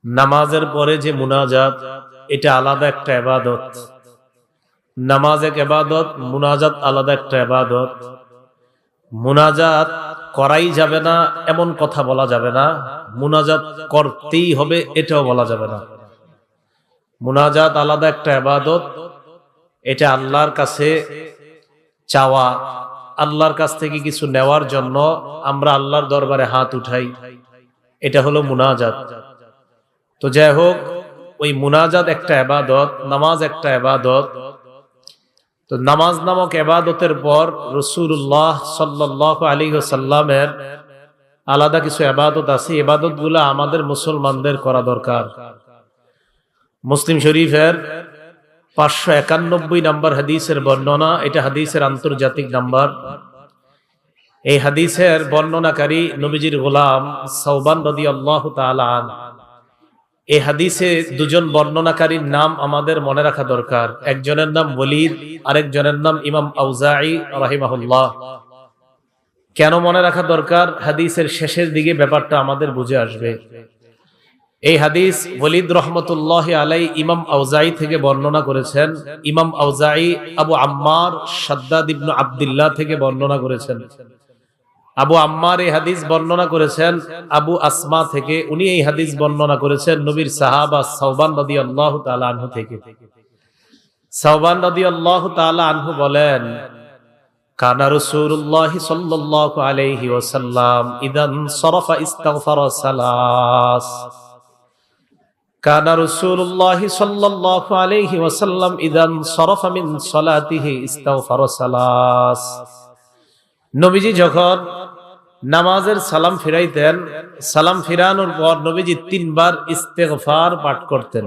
নামাজের পরে যে মুনাজাত, এটা আলাদা একটা ইবাদত। নামাজ এক ইবাদত, মুনাজাত আলাদা একটা ইবাদত। মুনাজাত করাই যাবে না এমন কথা বলা যাবে না, মুনাজাত করতেই হবে এটাও বলা যাবে না। মুনাজাত আলাদা একটা ইবাদত, এটা আল্লাহর কাছে চাওয়া, আল্লাহর কাছ থেকে কিছু নেওয়ার জন্য আমরা আল্লাহর দরবারে হাত উঠাই, এটা হলো মুনাজাত। তো যাই হোক, ওই মুনাজাত একটা ইবাদত, নামাজ একটা ইবাদত। তো নামাজ নামক ইবাদতের পর রাসূলুল্লাহ সাল্লাল্লাহু আলাইহি ওয়াসাল্লামের আলাদা কিছু ইবাদত আছে, ইবাদতগুলো আমাদের মুসলমানদের করা দরকার। মুসলিম শরীফের 591 নম্বর হাদিসের বর্ণনা, এটা হাদিসের আন্তর্জাতিক নাম্বার। এই হাদিসের বর্ণনাকারী নবীজির গোলাম সাওবান রাদিয়াল্লাহু তাআলা আনহু। এই হাদিসে দুজন বর্ণনাকারীর নাম আমাদের মনে রাখা দরকার। একজনের নাম ওলীদ, আরেকজনের নাম ইমাম আউজাঈ রাহিমাহুল্লাহ। কেন মনে রাখা দরকার? হাদিসের শেষের দিকে ব্যাপারটা আমাদের বুঝে আসবে। এই হাদিস ওলীদ রহমতুল্লাহি আলাইহি ইমাম আউজাঈ থেকে বর্ণনা করেছেন। ইমাম আউজাঈ আবু আম্মার শাদ্দাদ ইবনে আব্দুল্লাহ থেকে বর্ণনা করেছেন। আবু আম্মার এই হাদিস বর্ণনা করেছেন আবু আসমা থেকে, উনি এই হাদিস বর্ণনা করেছেন নবীর সাহাবা সাওবান রাদিয়াল্লাহু তাআলা আনহু থেকে। সাওবান রাদিয়াল্লাহু তাআলা আনহু বলেন, কানা রাসূলুল্লাহ সাল্লাল্লাহু আলাইহি ওয়াসাল্লাম ইদান সারাফা ইস্তাগফারা সালাস। কানা রাসূলুল্লাহ সাল্লাল্লাহু আলাইহি ওয়াসাল্লাম ইদান সারাফা মিন সালাতিহি ইস্তাগফারা সালাস। নবীজি যখন নামাজের সালাম ফিরাইতেন, সালাম ফিরানোর পর নবীজি 3 বার ইস্তেগফার পাঠ করতেন।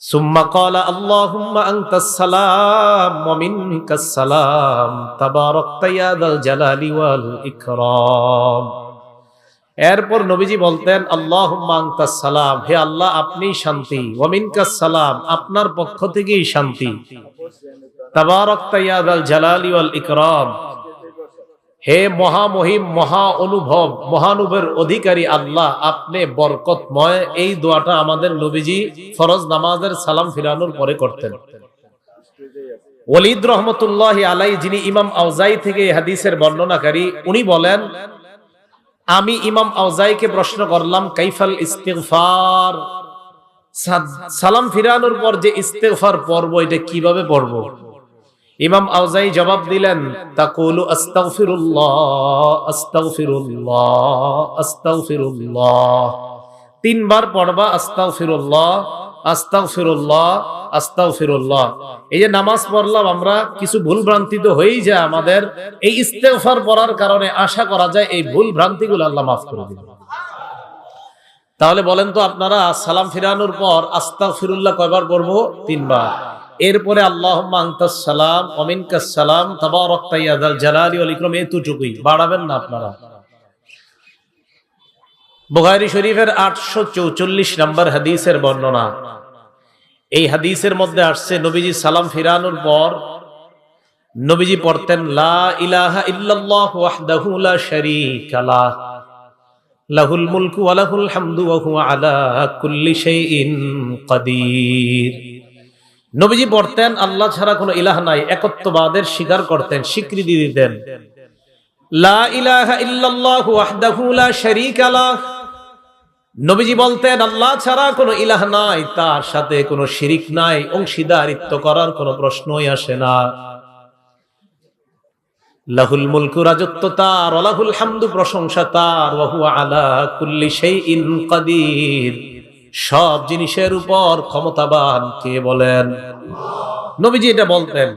সুম্মা ক্বালা আল্লাহুম্মা আনতাস সালাম ওয়া মিনকাস সালাম তাবারাকতা ইয়া যাল জালালি ওয়াল ইকরাম। এরপর নবীজি বলতেন, আল্লাহুম্মা আনতাস সালাম, হে আল্লাহ আপনিই শান্তি, ওয়া মিনকাস সালাম, আপনার পক্ষ থেকেই শান্তি, তাবারাকতা ইয়া যাল জালালি ওয়াল ইকরাম, হে মহামহিম মহা অনুভব মহানুভবের অধিকারী আল্লাহ আপনি বরকতময়। এই দোয়াটা আমাদের নবীজি ফরজ নামাজের সালাম ফিরানোর পরে করতেন। ওলীদ রহমতুল্লাহি আলাইহি, যিনি ইমাম আউজাঈ থেকে হাদিসের বর্ণনাকারী, উনি বলেন, আমি ইমাম আউজাঈকে প্রশ্ন করলাম, কাইফাল ইস্তিগফার, সালাম ফিরানোর পর যে ইস্তিগফার পড়ব এটা কিভাবে পড়ব? ইমাম আউজাঈ জবাব দিলেন, তাকুলু আস্তাগফিরুল্লাহ আস্তাগফিরুল্লাহ আস্তাগফিরুল্লাহ, 3 বার পড়বা আস্তাগফিরুল্লাহ আস্তাগফিরুল্লাহ আস্তাগফিরুল্লাহ। এই যে নামাজ পড়লাম আমরা, কিছু ভুল ভ্রান্তি তো হয়েই যায় আমাদের, এই ইস্তেগফার পড়ার কারণে আশা করা যায় এই ভুল ভ্রান্তিগুলো আল্লাহ মাফ করে দিবেন। তাহলে বলেন তো আপনারা, সালাম ফিরানোর পর আস্তাগফিরুল্লাহ কয়বার পড়বো? 3 বার। এরপরে আল্লাহুম্মা আনতাস সালাম ওয়া মিনকাস সালাম তাবারাকতা ইয়া যাল জালালি ওয়াল ইকরাম, এতটুকুই, বাড়াবেন না আপনারা। বুখারী শরীফের 844 নম্বর হাদিসের বর্ণনা। এই হাদিসের মধ্যে আসছে, নবীজি সালাম ফিরানোর পর নবীজি পড়তেন, লা ইলাহা ইল্লাল্লাহু ওয়াহদাহু লা শারীকা লাহ, লাহুল মুলকু ওয়া লাহুল হামদু ওয়া হুয়া আলা কুল্লি শাইইন কাদির। নবীজি পড়তেন, আল্লাহ ছাড়া কোনো ইলাহ নাই, একত্ববাদের স্বীকার করতেন, স্বীকৃতি দিতেন। লা ইলাহা ইল্লাল্লাহু ওয়াহদাহু লা শারীকা লাহ, নবীজি বলতেন আল্লাহ ছাড়া কোনো ইলাহ নাই, তার সাথে কোনো শিরিক নাই, অংশীদারিত্ব করার কোনো প্রশ্নই আসে না। লাহুল মুলকু, রাজত্ব তার, ওয়া লাহুল হামদু, প্রশংসা তার, ওয়া হুয়া আলা কুল্লি শাইইন কাদির, সব জিনিসের উপর ক্ষমতাবান কে বলেন? নবীজি এটা বলতেন।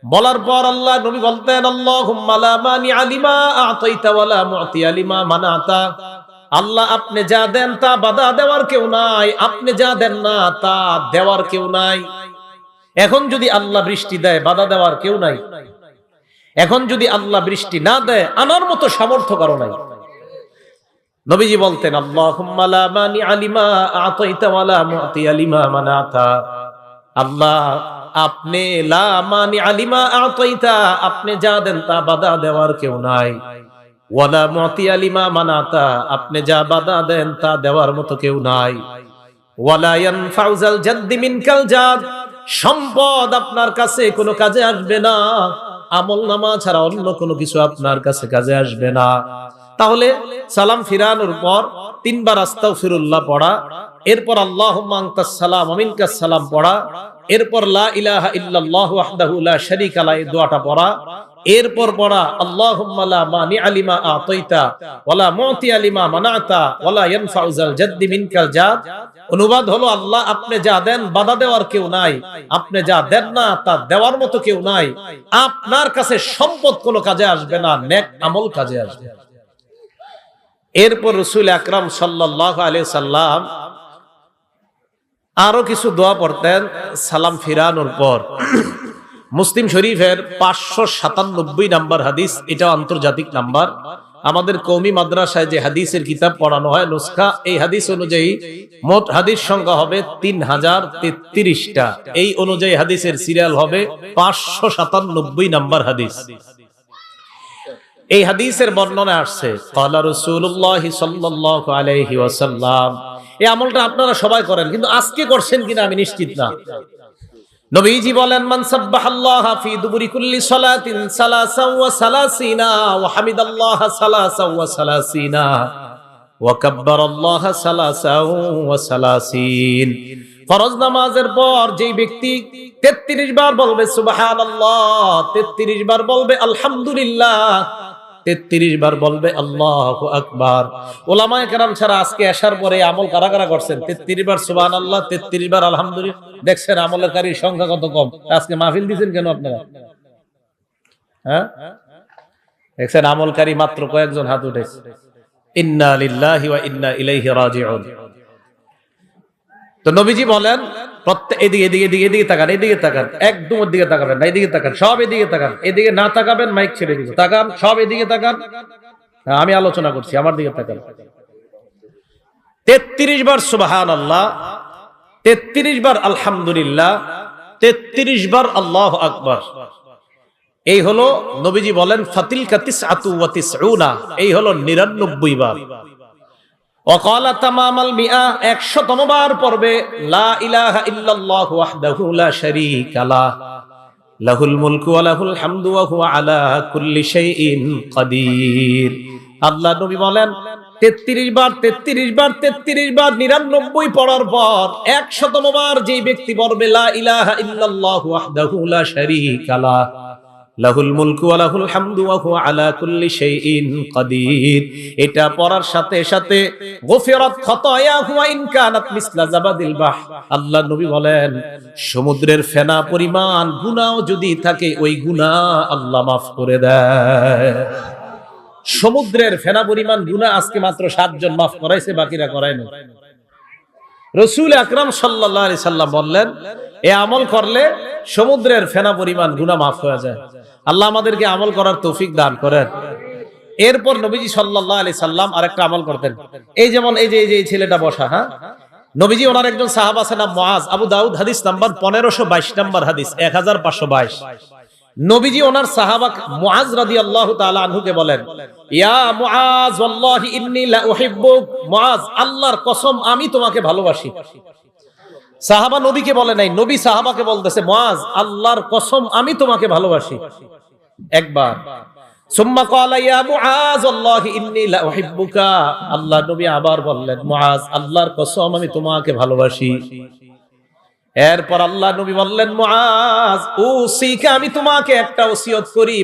বলার পর আল্লাহ নবী বলতেন, আল্লাহুম্মা লা মানিআ লিমা আ'তাইতা ওয়া লা মু'তিয়া লিমা মানা'তা, আল্লাহ আপনি যা দেন তা বাধা দেওয়ার কেউ নাই, আপনি যা দেন না তা দেওয়ার কেউ নাই। এখন যদি আল্লাহ বৃষ্টি দেয়, বাধা দেওয়ার কেউ নাই। এখন যদি আল্লাহ বৃষ্টি না দেয়, আনার মতো সামর্থ্য কারো নাই। নবীজি বলতেন, আল্লাহুম্মা লা মানিআ লিমা আ'তাইতা ওয়া লা মু'তিয়া লিমা মানা'তা, আল্লাহ আপনি লা মানিআ লিমা আ'তাইতা, আপনি যা দেন তা বাধা দেওয়ার কেউ নাই, ওয়ালা মুতিয়া লিমা মানাতা, আপনি যা বাধা দেন তা দেওয়ার মতো কেউ নাই। ওয়ালা ইয়ানফাউ যাল জাদ্দি মিনকাল জাদ, সম্পদ আপনার কাছে কোনো কাজে আসবে না, আমলনামা ছাড়া অন্য কোনো কিছু আপনার কাছে কাজে আসবে না। তাহলে সালাম ফিরানোর পর 3 বার আস্তাগফিরুল্লাহ পড়া, এরপর আল্লাহুম্মা আনতাস সালাম ওয়া মিনকাস সালাম পড়া, এরপর লা ইলাহা ইল্লাল্লাহু ওয়াহদাহু লা শারীকা লাহু এই দোয়াটা পড়া, এরপর পড়া আল্লাহুম্মা লা মানিআ লিমা আতাইতা ওয়া লা মুতিয়া লিমা মানাতা ওয়া লা ইয়ানফাউ যাল জাদ্দি মিনকাল জাদ। অনুবাদ হলো, আল্লাহ আপনি যা দেন বাধা দেওয়ার কেউ নাই, আপনি যা দেন না তা দেওয়ার মতো কেউ নাই, আপনার কাছে সম্পদ কোনো কাজে আসবে না, নেক আমল কাজে আসবে। এরপর রাসূল আকরাম সাল্লাল্লাহু আলাইহি সাল্লাম আরো কিছু দোয়া পড়তেন সালাম ফিরানোর পর। মুসলিম শরীফের 597 নাম্বার হাদিস, এটা আন্তর্জাতিক নাম্বার। আমাদের কওমি মাদ্রাসায় যে হাদিসের কিতাব পড়ানো হয় নুসখা, এই হাদিস অনুযায়ী মোট হাদিস সংখ্যা হবে 3033টা। এই অনুযায়ী হাদিসের সিরিয়াল হবে 597 নাম্বার হাদিস। এই হাদিসের বর্ণনা আসছে ক্বালা রাসূলুল্লাহ সাল্লাল্লাহু আলাইহি ওয়াসাল্লাম। এই আমলটা আপনারা সবাই করেন, কিন্তু আজকে করছেন কিনা আমি নিশ্চিত না। নবীজি বলেন, মান সাব্বাহাল্লাহ ফি দুবুরি কুল্লি সালাতিন সালাসাও ওয়া সালাসিনা ওয়া হামিদাল্লাহ সালাসাও ওয়া সালাসিনা ওয়া কাব্বারাল্লাহ সালাসাও ওয়া সালাসিন। ফরজ নামাজের পর যেই ব্যক্তি 33 বার বলবে সুবহানাল্লাহ, 33 বার বলবে আলহামদুলিল্লাহ, 33 বার বলবে আল্লাহু আকবার। উলামায়ে কেরাম ছাড়া আজকে এশার পরে আমল কারা কারা করছেন? 33 বার সুবহানাল্লাহ, 33 বার আলহামদুলিল্লাহ। দেখছেন আমলকারীর সংখ্যা কত কম। আজকে মাহফিল দিবেন কেন আপনারা? হ্যাঁ, দেখছেন আমলকারী মাত্র কয়েকজন হাত উঠেছে। ইন্না লিল্লাহি ওয়া ইন্না ইলাইহি রাজিউন। তো নবীজি বলেন, প্রত্যেক এদিকে এদিকে এদিকে এদিকে তাকান, এদিকে তাকান, একদম ওর দিকে তাকাবেন না, এদিকে তাকান, সব এদিকে তাকান, এদিকে না তাকাবেন মাইক ছেড়ে দিব, তাকান, সব এদিকে তাকান। আমি আলোচনা করছি, আমার দিকে তাকান। 33 বার সুবহানাল্লাহ, 33 বার আলহামদুলিল্লাহ, 33 বার আল্লাহু আকবার। এই হলো নবীজি বলেন ফাতিলকা তিসআতু ওয়া তিসউনা, এই হলো 99 বার। ওয়াকালা তামামাল মিআ, 100তম বার পড়বে লা ইলাহা ইল্লাল্লাহু ওয়াহদাহু লা শারীকা লাহ লাহুল মুলকু ওয়া লাহুল হামদু ওয়া হুয়া আলা কুল্লি শাইইন কাদির। আল্লাহ নবী বলেন 33 বার 33 বার 33 বার 99 পড়ার পর 100তম বার যেই ব্যক্তি পড়বে লা ইলাহা ইল্লাল্লাহু ওয়াহদাহু লা শারীকা লাহ লাহুল মুলকু ওয়া লাহুল হামদু ওয়া হুয়া আলা কুল্লি শাইইন কাদির, এটা পড়ার সাথে সাথে গফিরাত খাতায়াহু ওয়া ইন কানাত মিসলা জাবাদিল বাহ। আল্লাহ নবী বলেন সমুদ্রের ফেনা পরিমাণ গুনাহ যদি থাকে ওই গুনাহ আল্লাহ মাফ করে দেয়। সমুদ্রের ফেনা পরিমাণ গুনাহ আজকে মাত্র 7 জন মাফ করাইছে, বাকিরা করায় না। রাসূল আকরাম সাল্লাল্লাহু আলাইহি সাল্লাম বললেন এই আমল করলে সমুদ্রের ফেনা পরিমাণ গুনাহ মাফ হয়ে যায়। আল্লাহ আমাদেরকে আমল করার তৌফিক দান করেন। এরপর নবীজি সাল্লাল্লাহু আলাইহি সাল্লাম আরেকটা আমল করতেন। এই যেমন এই যে ছেলেটা বসা, হ্যাঁ, নবীজি ওনার একজন সাহাবা আছে নাম মুআজ, আবু দাউদ হাদিস নাম্বার 1522 নাম্বার হাদিস 1522। নবীজি ওনার সাহাবা মুআজ রাদিয়াল্লাহু তাআলা আনহুকে বলেন, ইয়া মুআজ ওয়াল্লাহি ইন্নী লা উহিব্বুক, মুআজ আল্লাহর কসম আমি তোমাকে ভালোবাসি। সাহাবা নবীকে বলে নাই, নবী সাহাবাকে বলতেছে মুআজ আল্লাহর কসম আমি তোমাকে ভালোবাসি। একবার সুম্মা ক্বালা ইয়া মুআজ ওয়াল্লাহি ইন্নী লা উহিব্বুকা, আল্লাহ নবী আবার বললেন মুআজ আল্লাহর কসম আমি তোমাকে ভালোবাসি। এরপর আল্লাহ নবী বললেন মুআজ উসিকা আমি তোমাকে একটা ওসিয়ত করি।